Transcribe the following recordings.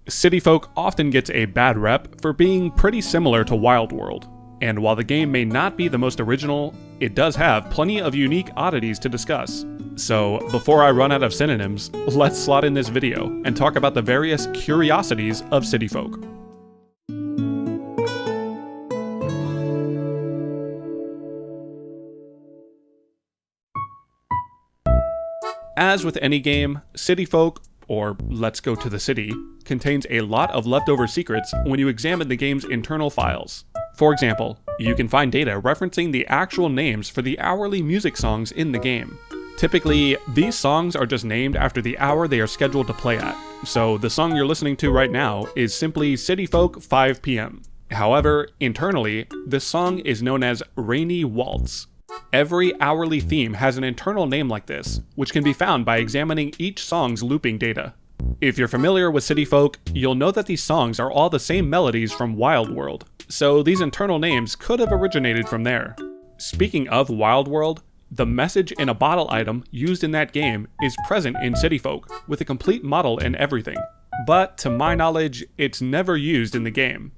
City Folk often gets a bad rep for being pretty similar to Wild World, and while the game may not be the most original, it does have plenty of unique oddities to discuss. So before I run out of synonyms, let's slot in this video and talk about the various curiosities of City Folk. As with any game, City Folk, or Let's Go to the City, contains a lot of leftover secrets when you examine the game's internal files. For example, you can find data referencing the actual names for the hourly music songs in the game. Typically, these songs are just named after the hour they are scheduled to play at, so the song you're listening to right now is simply City Folk 5 p.m. However, internally, this song is known as Rainy Waltz. Every hourly theme has an internal name like this, which can be found by examining each song's looping data. If you're familiar with City Folk, you'll know that these songs are all the same melodies from Wild World, so these internal names could have originated from there. Speaking of Wild World, the message in a bottle item used in that game is present in City Folk, with a complete model and everything, but to my knowledge, it's never used in the game.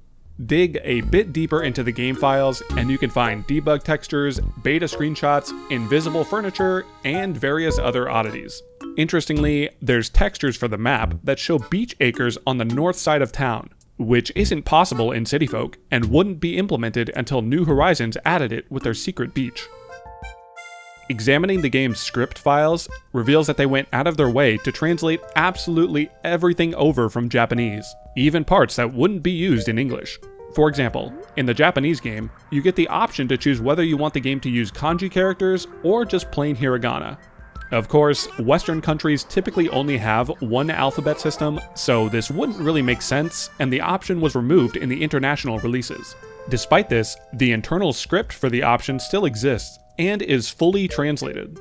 Dig a bit deeper into the game files, and you can find debug textures, beta screenshots, invisible furniture, and various other oddities. Interestingly, there's textures for the map that show beach acres on the north side of town, which isn't possible in City Folk and wouldn't be implemented until New Horizons added it with their secret beach. Examining the game's script files reveals that they went out of their way to translate absolutely everything over from Japanese, even parts that wouldn't be used in English. For example, in the Japanese game, you get the option to choose whether you want the game to use kanji characters or just plain hiragana. Of course, Western countries typically only have one alphabet system, so this wouldn't really make sense, and the option was removed in the international releases. Despite this, the internal script for the option still exists, and is fully translated.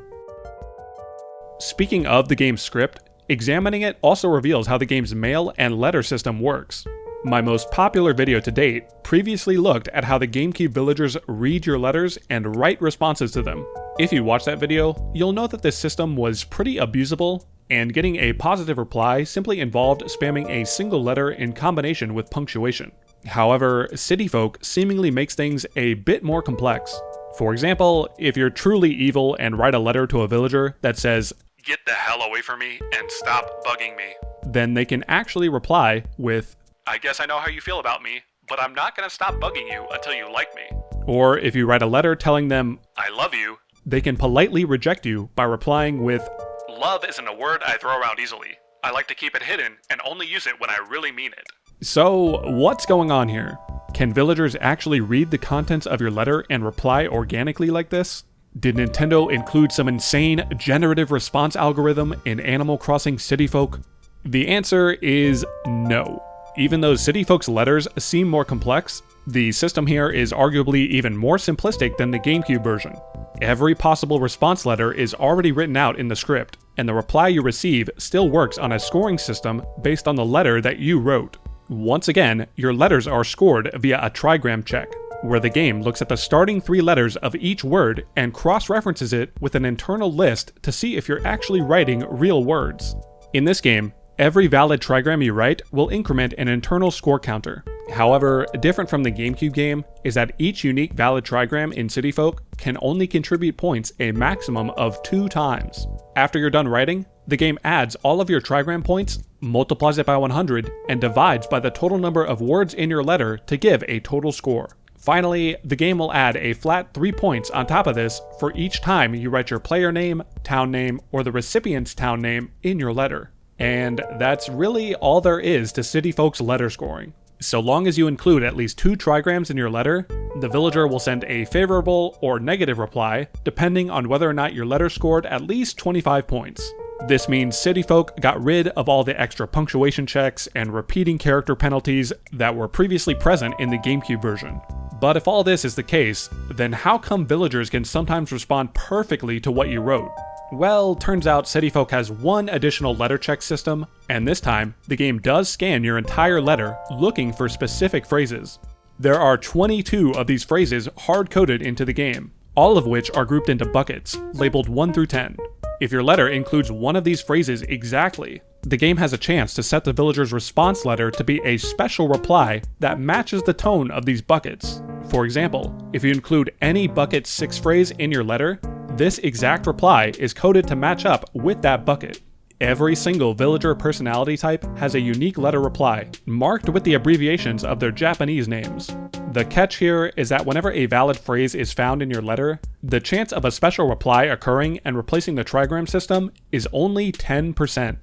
Speaking of the game's script, examining it also reveals how the game's mail and letter system works. My most popular video to date previously looked at how the GameCube villagers read your letters and write responses to them. If you watch that video, you'll know that this system was pretty abusable, and getting a positive reply simply involved spamming a single letter in combination with punctuation. However, City Folk seemingly makes things a bit more complex. For example, if you're truly evil and write a letter to a villager that says, "Get the hell away from me and stop bugging me," then they can actually reply with, "I guess I know how you feel about me, but I'm not gonna stop bugging you until you like me." Or if you write a letter telling them, "I love you," they can politely reject you by replying with, "Love isn't a word I throw around easily. I like to keep it hidden and only use it when I really mean it." So, what's going on here? Can villagers actually read the contents of your letter and reply organically like this? Did Nintendo include some insane generative response algorithm in Animal Crossing City Folk? The answer is no. Even though City Folk's letters seem more complex, the system here is arguably even more simplistic than the GameCube version. Every possible response letter is already written out in the script, and the reply you receive still works on a scoring system based on the letter that you wrote. Once again, your letters are scored via a trigram check, where the game looks at the starting 3 letters of each word and cross-references it with an internal list to see if you're actually writing real words. In this game, every valid trigram you write will increment an internal score counter. However, different from the GameCube game is that each unique valid trigram in City Folk can only contribute points a maximum of 2 times. After you're done writing, the game adds all of your trigram points, multiplies it by 100, and divides by the total number of words in your letter to give a total score. Finally, the game will add a flat 3 points on top of this for each time you write your player name, town name, or the recipient's town name in your letter. And that's really all there is to City Folk's letter scoring. So long as you include at least 2 trigrams in your letter, the villager will send a favorable or negative reply, depending on whether or not your letter scored at least 25 points. This means City Folk got rid of all the extra punctuation checks and repeating character penalties that were previously present in the GameCube version. But if all this is the case, then how come villagers can sometimes respond perfectly to what you wrote? Well, turns out City Folk has one additional letter check system, and this time, the game does scan your entire letter looking for specific phrases. There are 22 of these phrases hard-coded into the game, all of which are grouped into buckets, labeled 1 through 10. If your letter includes one of these phrases exactly, the game has a chance to set the villager's response letter to be a special reply that matches the tone of these buckets. For example, if you include any bucket 6 phrase in your letter, this exact reply is coded to match up with that bucket. Every single villager personality type has a unique letter reply, marked with the abbreviations of their Japanese names. The catch here is that whenever a valid phrase is found in your letter, the chance of a special reply occurring and replacing the trigram system is only 10%.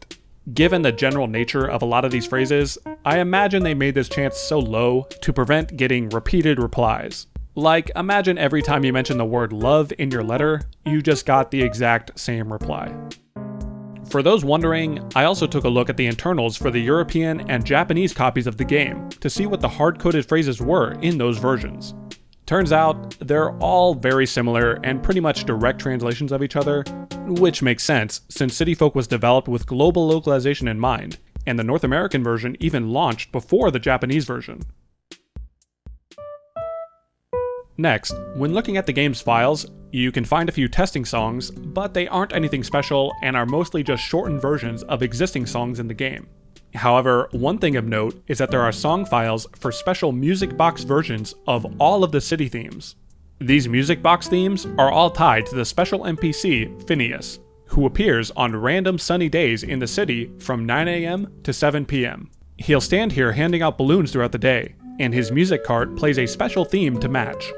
Given the general nature of a lot of these phrases, I imagine they made this chance so low to prevent getting repeated replies. Like, imagine every time you mention the word love in your letter, you just got the exact same reply. For those wondering, I also took a look at the internals for the European and Japanese copies of the game to see what the hard-coded phrases were in those versions. Turns out, they're all very similar and pretty much direct translations of each other, which makes sense since City Folk was developed with global localization in mind, and the North American version even launched before the Japanese version. Next, when looking at the game's files, you can find a few testing songs, but they aren't anything special and are mostly just shortened versions of existing songs in the game. However, one thing of note is that there are song files for special music box versions of all of the city themes. These music box themes are all tied to the special NPC, Phineas, who appears on random sunny days in the city from 9 AM to 7 PM. He'll stand here handing out balloons throughout the day, and his music cart plays a special theme to match.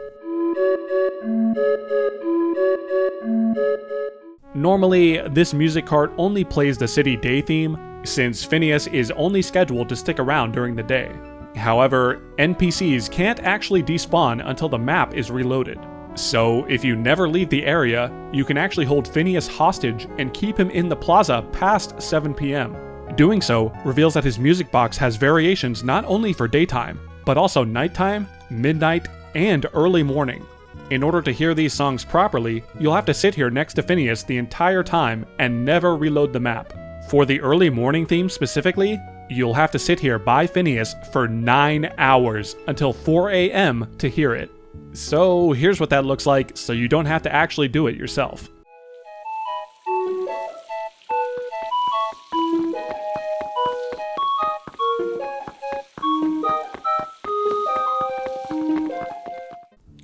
Normally, this music cart only plays the city day theme, since Phineas is only scheduled to stick around during the day. However, NPCs can't actually despawn until the map is reloaded. So, if you never leave the area, you can actually hold Phineas hostage and keep him in the plaza past 7 PM. Doing so reveals that his music box has variations not only for daytime, but also nighttime, midnight, and early morning. In order to hear these songs properly, you'll have to sit here next to Phineas the entire time and never reload the map. For the early morning theme specifically, you'll have to sit here by Phineas for 9 hours until 4 AM to hear it. So here's what that looks like so you don't have to actually do it yourself.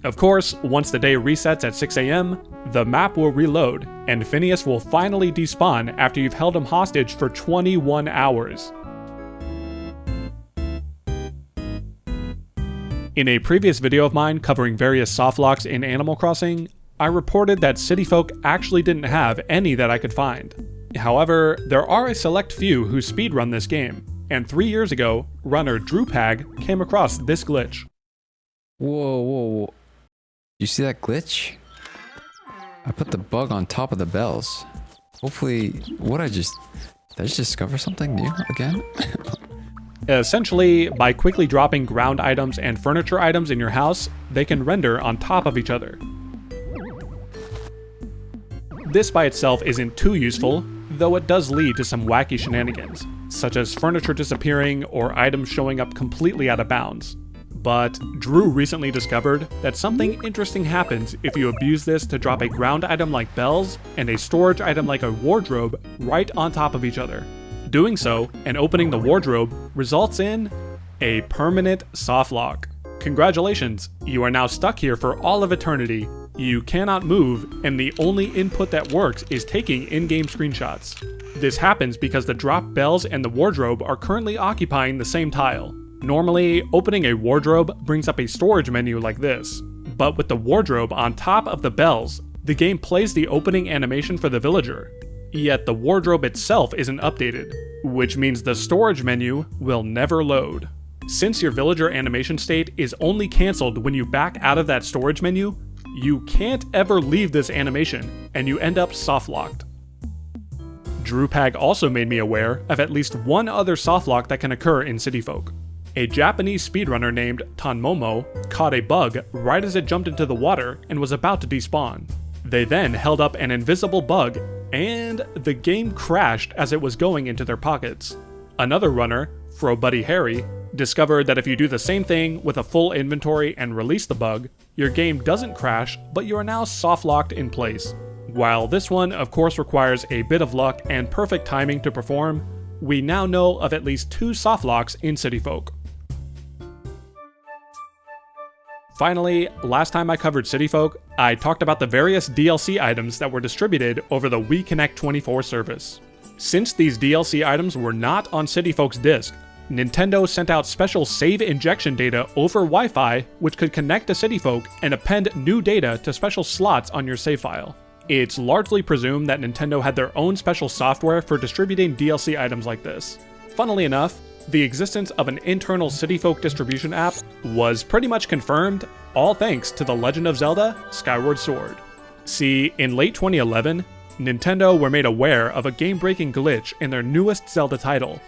Of course, once the day resets at 6 AM, the map will reload, and Phineas will finally despawn after you've held him hostage for 21 hours. In a previous video of mine covering various softlocks in Animal Crossing, I reported that City Folk actually didn't have any that I could find. However, there are a select few who speedrun this game, and 3 years ago, runner DrewPag came across this glitch. Whoa. You see that glitch? I put the bug on top of the bells. Hopefully, did I just discover something new again? Essentially, by quickly dropping ground items and furniture items in your house, they can render on top of each other. This by itself isn't too useful, though it does lead to some wacky shenanigans, such as furniture disappearing or items showing up completely out of bounds. But Drew recently discovered that something interesting happens if you abuse this to drop a ground item like bells and a storage item like a wardrobe right on top of each other. Doing so, and opening the wardrobe, results in a permanent softlock. Congratulations, you are now stuck here for all of eternity. You cannot move, and the only input that works is taking in-game screenshots. This happens because the drop bells and the wardrobe are currently occupying the same tile. Normally, opening a wardrobe brings up a storage menu like this, but with the wardrobe on top of the bells, the game plays the opening animation for the villager. Yet the wardrobe itself isn't updated, which means the storage menu will never load. Since your villager animation state is only cancelled when you back out of that storage menu, you can't ever leave this animation, and you end up softlocked. DrewPag also made me aware of at least one other softlock that can occur in City Folk. A Japanese speedrunner named Tanmomo caught a bug right as it jumped into the water and was about to despawn. They then held up an invisible bug, and the game crashed as it was going into their pockets. Another runner, FroBuddy Harry, discovered that if you do the same thing with a full inventory and release the bug, your game doesn't crash, but you are now soft-locked in place. While this one of course requires a bit of luck and perfect timing to perform, we now know of at least 2 Softlocks in City Folk. Finally, last time I covered City Folk, I talked about the various DLC items that were distributed over the Wii Connect 24 service. Since these DLC items were not on City Folk's disc, Nintendo sent out special save injection data over Wi-Fi which could connect to City Folk and append new data to special slots on your save file. It's largely presumed that Nintendo had their own special software for distributing DLC items like this. Funnily enough, the existence of an internal City Folk distribution app was pretty much confirmed, all thanks to The Legend of Zelda: Skyward Sword. See, in late 2011, Nintendo were made aware of a game-breaking glitch in their newest Zelda title.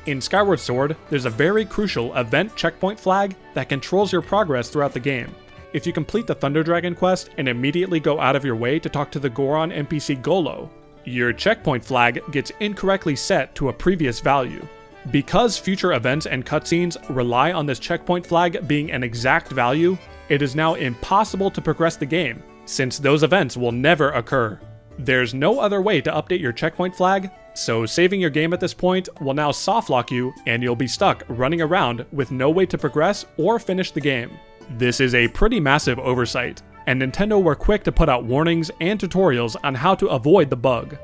In Skyward Sword, there's a very crucial event checkpoint flag that controls your progress throughout the game. If you complete the Thunder Dragon quest and immediately go out of your way to talk to the Goron NPC Golo, your checkpoint flag gets incorrectly set to a previous value. Because future events and cutscenes rely on this checkpoint flag being an exact value, it is now impossible to progress the game, since those events will never occur. There's no other way to update your checkpoint flag, so saving your game at this point will now softlock you and you'll be stuck running around with no way to progress or finish the game. This is a pretty massive oversight, and Nintendo were quick to put out warnings and tutorials on how to avoid the bug.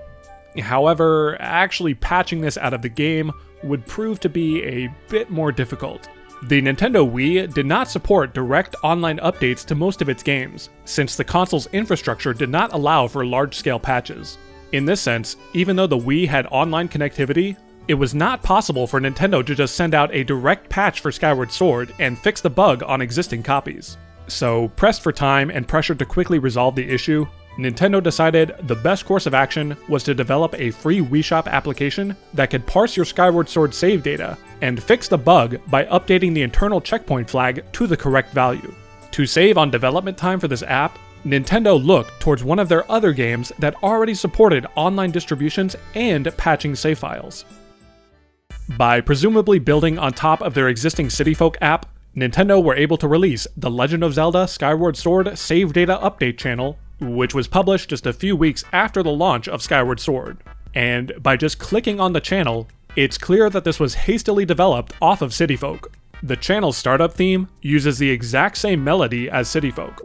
However, actually patching this out of the game would prove to be a bit more difficult. The Nintendo Wii did not support direct online updates to most of its games, since the console's infrastructure did not allow for large-scale patches. In this sense, even though the Wii had online connectivity, it was not possible for Nintendo to just send out a direct patch for Skyward Sword and fix the bug on existing copies. So, pressed for time and pressured to quickly resolve the issue, Nintendo decided the best course of action was to develop a free Wii Shop application that could parse your Skyward Sword save data and fix the bug by updating the internal checkpoint flag to the correct value. To save on development time for this app, Nintendo looked towards one of their other games that already supported online distributions and patching save files. By presumably building on top of their existing City Folk app, Nintendo were able to release The Legend of Zelda: Skyward Sword Save Data Update Channel, which was published just a few weeks after the launch of Skyward Sword. And by just clicking on the channel, it's clear that this was hastily developed off of City Folk. The channel's startup theme uses the exact same melody as City Folk.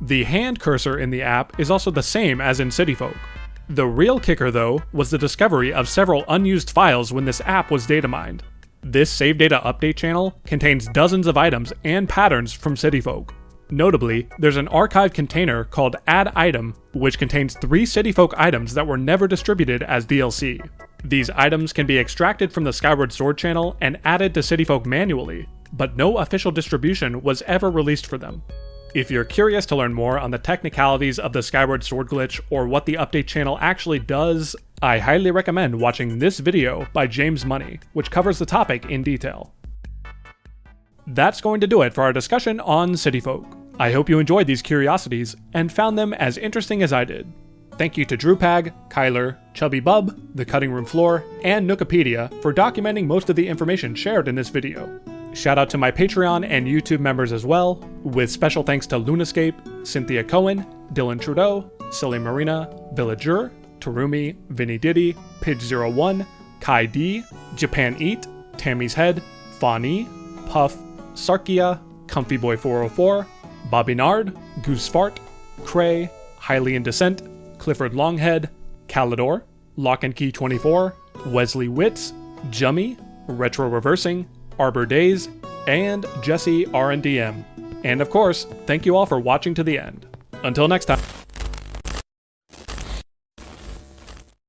The hand cursor in the app is also the same as in City Folk. The real kicker, though, was the discovery of several unused files when this app was data mined. This Save Data Update channel contains dozens of items and patterns from City Folk. Notably, there's an archive container called Add Item, which contains 3 City Folk items that were never distributed as DLC. These items can be extracted from the Skyward Sword channel and added to City Folk manually, but no official distribution was ever released for them. If you're curious to learn more on the technicalities of the Skyward Sword glitch or what the update channel actually does, I highly recommend watching this video by James Money, which covers the topic in detail. That's going to do it for our discussion on City Folk. I hope you enjoyed these curiosities and found them as interesting as I did. Thank you to Drewpag, Kyler, Chubby Bub, The Cutting Room Floor, and Nookopedia for documenting most of the information shared in this video. Shout out to my Patreon and YouTube members as well, with special thanks to Lunescape, Cynthia Cohen, Dylan Trudeau, Silly Marina, Villager, Terumi, Vinny Diddy, Pidge01, Kai D, Japan Eat, Tammy's Head, Fani, Puff, Sarkia, Comfy Boy 404, Bobby Nard, Goose Fart, Cray, Highly in Descent, Clifford Longhead, Calidor, Lock and Key 24, Wesley Witz, Jummy, Retro Reversing, Arbor Days, and Jesse R&DM. And of course, thank you all for watching to the end. Until next time.